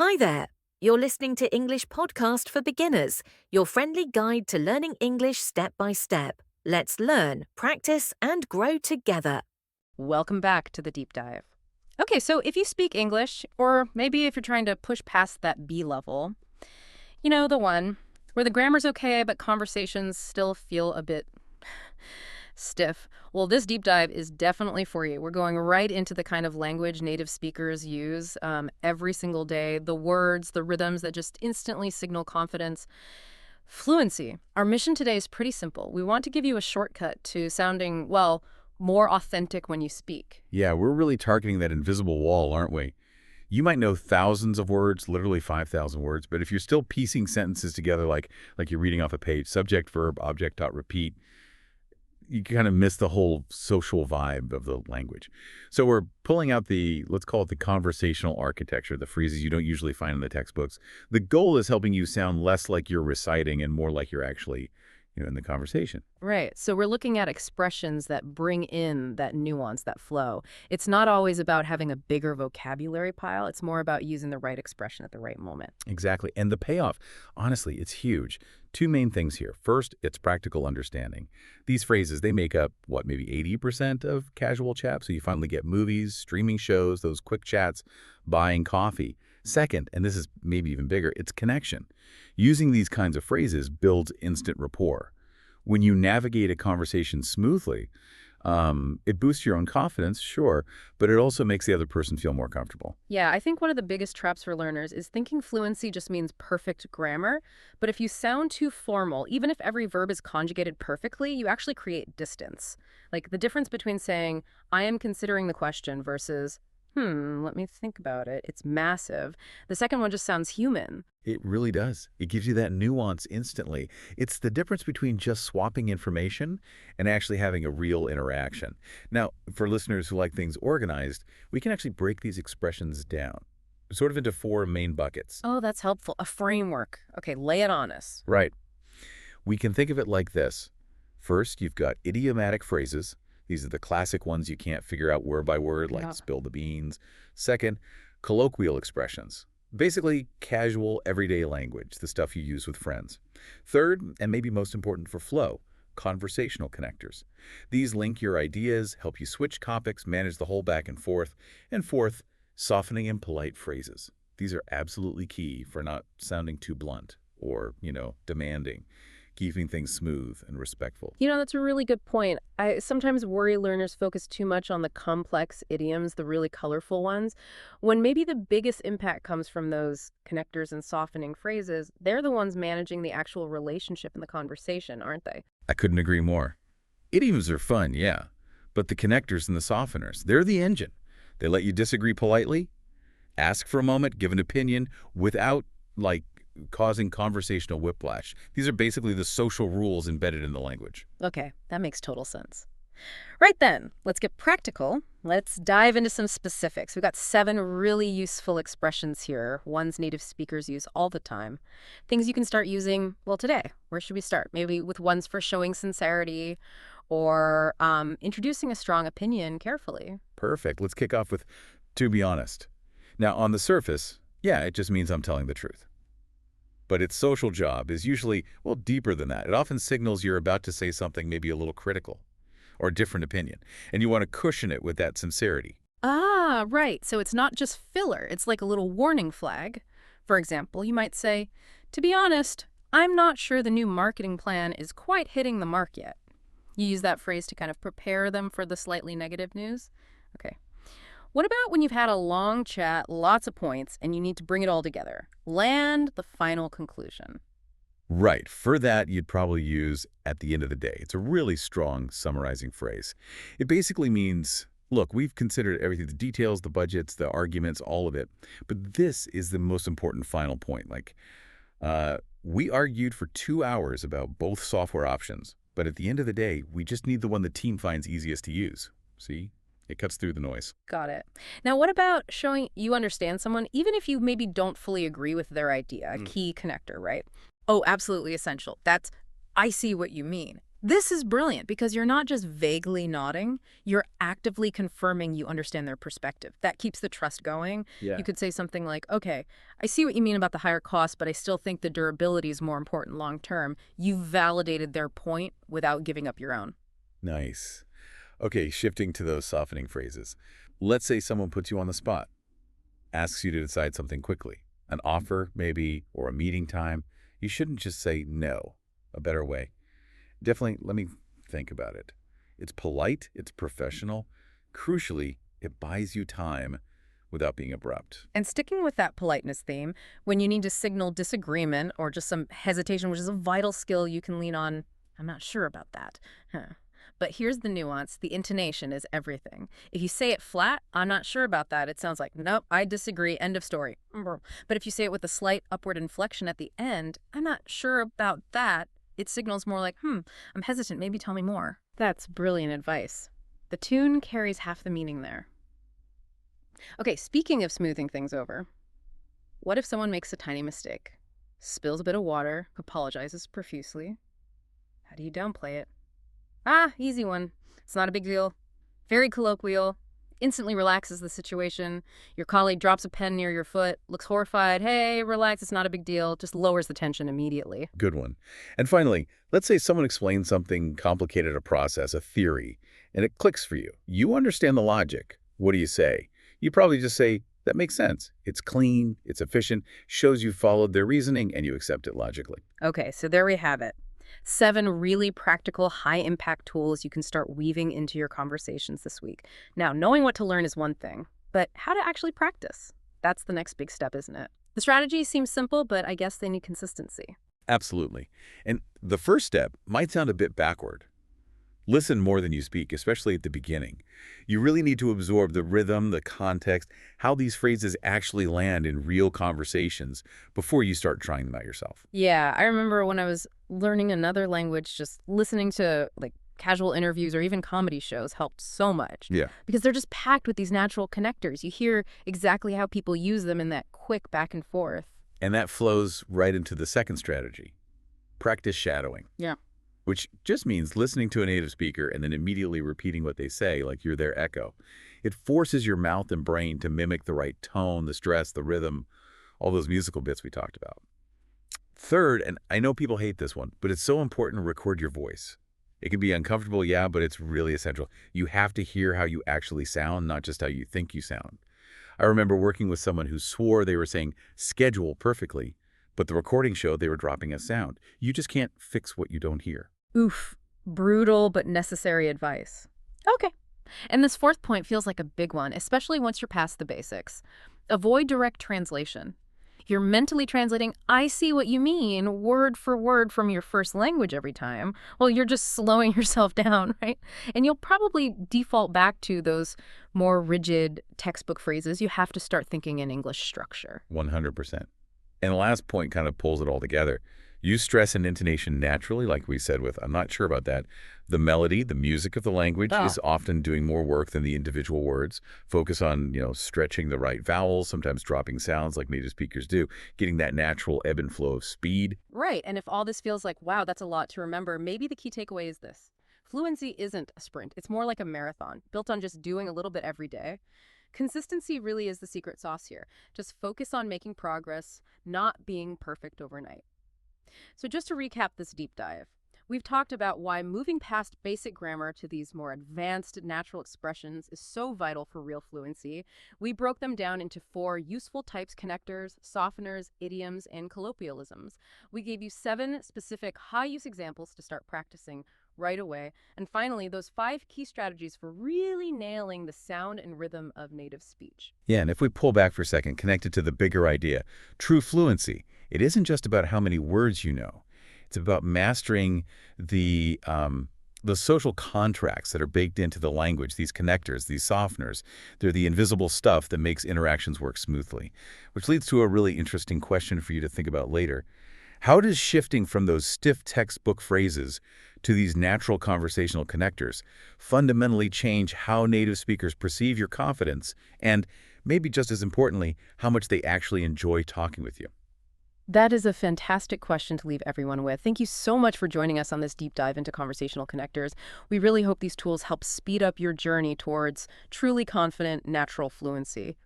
Hi there. You're listening to English Podcast for Beginners, your friendly guide to learning English step by step. Let's learn, practice, and grow together. Welcome back to the deep dive. Okay, so if you speak English, or maybe if you're trying to push past that B level, you know, the one where the grammar's okay, but conversations still feel a bit stiff. Well, this deep dive is definitely for you. We're going right into the kind of language native speakers use every single day, the words, the rhythms that just instantly signal confidence. Fluency. Our mission today is pretty simple. We want to give you a shortcut to sounding, well, more authentic when you speak. Yeah, we're really targeting that invisible wall, aren't we? You might know thousands of words, literally 5,000 words, but if you're still piecing sentences together like you're reading off a page, subject, verb, object, dot, repeat, you kind of miss the whole social vibe of the language. So we're pulling out let's call it the conversational architecture, the phrases you don't usually find in the textbooks. The goal is helping you sound less like you're reciting and more like you're actually, in the conversation. Right. So we're looking at expressions that bring in that nuance, that flow. It's not always about having a bigger vocabulary pile. It's more about using the right expression at the right moment. Exactly. And the payoff, honestly, it's huge. Two main things here. First, it's practical understanding. These phrases, they make up, maybe 80% of casual chat. So you finally get movies, streaming shows, those quick chats, buying coffee. Second, and this is maybe even bigger, it's connection. Using these kinds of phrases builds instant rapport. When you navigate a conversation smoothly, it boosts your own confidence, sure, but it also makes the other person feel more comfortable. Yeah, I think one of the biggest traps for learners is thinking fluency just means perfect grammar. But if you sound too formal, even if every verb is conjugated perfectly, you actually create distance. Like the difference between saying, I am considering the question versus, let me think about it. It's massive. The second one just sounds human. It really does. It gives you that nuance instantly. It's the difference between just swapping information and actually having a real interaction. Now, for listeners who like things organized, we can actually break these expressions down, sort of into four main buckets. Oh, that's helpful. A framework. Okay, lay it on us. Right. We can think of it like this. First, you've got idiomatic phrases. These are the classic ones you can't figure out word by word, like spill the beans. Second, colloquial expressions. Basically, casual, everyday language, the stuff you use with friends. Third, and maybe most important for flow, conversational connectors. These link your ideas, help you switch topics, manage the whole back and forth. And fourth, softening and polite phrases. These are absolutely key for not sounding too blunt or, demanding, keeping things smooth and respectful. You know, that's a really good point. I sometimes worry learners focus too much on the complex idioms, the really colorful ones, when maybe the biggest impact comes from those connectors and softening phrases. They're the ones managing the actual relationship in the conversation, aren't they? I couldn't agree more. Idioms are fun, yeah, but the connectors and the softeners, they're the engine. They let you disagree politely, ask for a moment, give an opinion without, causing conversational whiplash. These are basically the social rules embedded in the language. Okay, that makes total sense. Right then, let's get practical. Let's dive into some specifics. We've got 7 really useful expressions here, ones native speakers use all the time. Things you can start using, today. Where should we start? Maybe with ones for showing sincerity or introducing a strong opinion carefully. Perfect. Let's kick off with, to be honest. Now, on the surface, yeah, it just means I'm telling the truth. But its social job is usually, deeper than that. It often signals you're about to say something maybe a little critical or a different opinion, and you want to cushion it with that sincerity. Ah, right. So it's not just filler. It's like a little warning flag. For example, you might say, to be honest, I'm not sure the new marketing plan is quite hitting the mark yet. You use that phrase to kind of prepare them for the slightly negative news. Okay. What about when you've had a long chat, lots of points, and you need to bring it all together? Land the final conclusion. Right. For that, you'd probably use at the end of the day. It's a really strong summarizing phrase. It basically means, look, we've considered everything, the details, the budgets, the arguments, all of it. But this is the most important final point. We argued for 2 hours about both software options. But at the end of the day, we just need the one the team finds easiest to use. See? It cuts through the noise. Got it. Now, what about showing you understand someone, even if you maybe don't fully agree with their idea? A key connector, right? Oh, absolutely essential. I see what you mean. This is brilliant because you're not just vaguely nodding, you're actively confirming you understand their perspective. That keeps the trust going. Yeah. You could say something like, okay, I see what you mean about the higher cost, but I still think the durability is more important long term. You validated their point without giving up your own. Nice. Okay, shifting to those softening phrases. Let's say someone puts you on the spot, asks you to decide something quickly. An offer, maybe, or a meeting time. You shouldn't just say no. A better way. Definitely, let me think about it. It's polite, it's professional. Crucially, it buys you time without being abrupt. And sticking with that politeness theme, when you need to signal disagreement or just some hesitation, which is a vital skill you can lean on, I'm not sure about that. Huh. But here's the nuance. The intonation is everything. If you say it flat, I'm not sure about that. It sounds like, nope, I disagree, end of story. But if you say it with a slight upward inflection at the end, I'm not sure about that, it signals more like, I'm hesitant, maybe tell me more. That's brilliant advice. The tune carries half the meaning there. Okay, speaking of smoothing things over, what if someone makes a tiny mistake? Spills a bit of water, apologizes profusely. How do you downplay it? Easy one. It's not a big deal. Very colloquial. Instantly relaxes the situation. Your colleague drops a pen near your foot, looks horrified. Hey, relax, it's not a big deal. Just lowers the tension immediately. Good one. And finally, let's say someone explains something complicated, a process, a theory, and it clicks for you. You understand the logic. What do you say? You probably just say, that makes sense. It's clean, it's efficient, shows you followed their reasoning, and you accept it logically. Okay, so there we have it. 7 really practical, high-impact tools you can start weaving into your conversations this week. Now, knowing what to learn is one thing, but how to actually practice? That's the next big step, isn't it? The strategy seems simple, but I guess they need consistency. Absolutely. And the first step might sound a bit backward. Listen more than you speak, especially at the beginning. You really need to absorb the rhythm, the context, how these phrases actually land in real conversations before you start trying them out yourself. Yeah, I remember when I was learning another language, just listening to casual interviews or even comedy shows helped so much. Yeah. Because they're just packed with these natural connectors. You hear exactly how people use them in that quick back and forth. And that flows right into the second strategy, practice shadowing. Yeah. Which just means listening to a native speaker and then immediately repeating what they say like you're their echo. It forces your mouth and brain to mimic the right tone, the stress, the rhythm, all those musical bits we talked about. Third, and I know people hate this one, but it's so important to record your voice. It can be uncomfortable, yeah, but it's really essential. You have to hear how you actually sound, not just how you think you sound. I remember working with someone who swore they were saying schedule perfectly, but the recording showed they were dropping a sound. You just can't fix what you don't hear. Oof. Brutal but necessary advice. Okay. And this fourth point feels like a big one, especially once you're past the basics. Avoid direct translation. You're mentally translating, I see what you mean, word for word from your first language every time. Well, you're just slowing yourself down, right? And you'll probably default back to those more rigid textbook phrases. You have to start thinking in English structure. 100%. And the last point kind of pulls it all together. Use stress and intonation naturally, like we said with, I'm not sure about that. The melody, the music of the language is often doing more work than the individual words. Focus on, stretching the right vowels, sometimes dropping sounds like native speakers do, getting that natural ebb and flow of speed. Right. And if all this feels like, wow, that's a lot to remember, maybe the key takeaway is this. Fluency isn't a sprint. It's more like a marathon, built on just doing a little bit every day. Consistency really is the secret sauce here. Just focus on making progress, not being perfect overnight. So just to recap this deep dive, we've talked about why moving past basic grammar to these more advanced natural expressions is so vital for real fluency. We broke them down into 4 useful types: connectors, softeners, idioms, and colloquialisms. We gave you 7 specific high-use examples to start practicing right away. And finally, those 5 key strategies for really nailing the sound and rhythm of native speech. Yeah, and if we pull back for a second, connected to the bigger idea, true fluency, it isn't just about how many words you know. It's about mastering the social contracts that are baked into the language, these connectors, these softeners. They're the invisible stuff that makes interactions work smoothly, which leads to a really interesting question for you to think about later. How does shifting from those stiff textbook phrases to these natural conversational connectors fundamentally change how native speakers perceive your confidence and, maybe just as importantly, how much they actually enjoy talking with you? That is a fantastic question to leave everyone with. Thank you so much for joining us on this deep dive into conversational connectors. We really hope these tools help speed up your journey towards truly confident, natural fluency.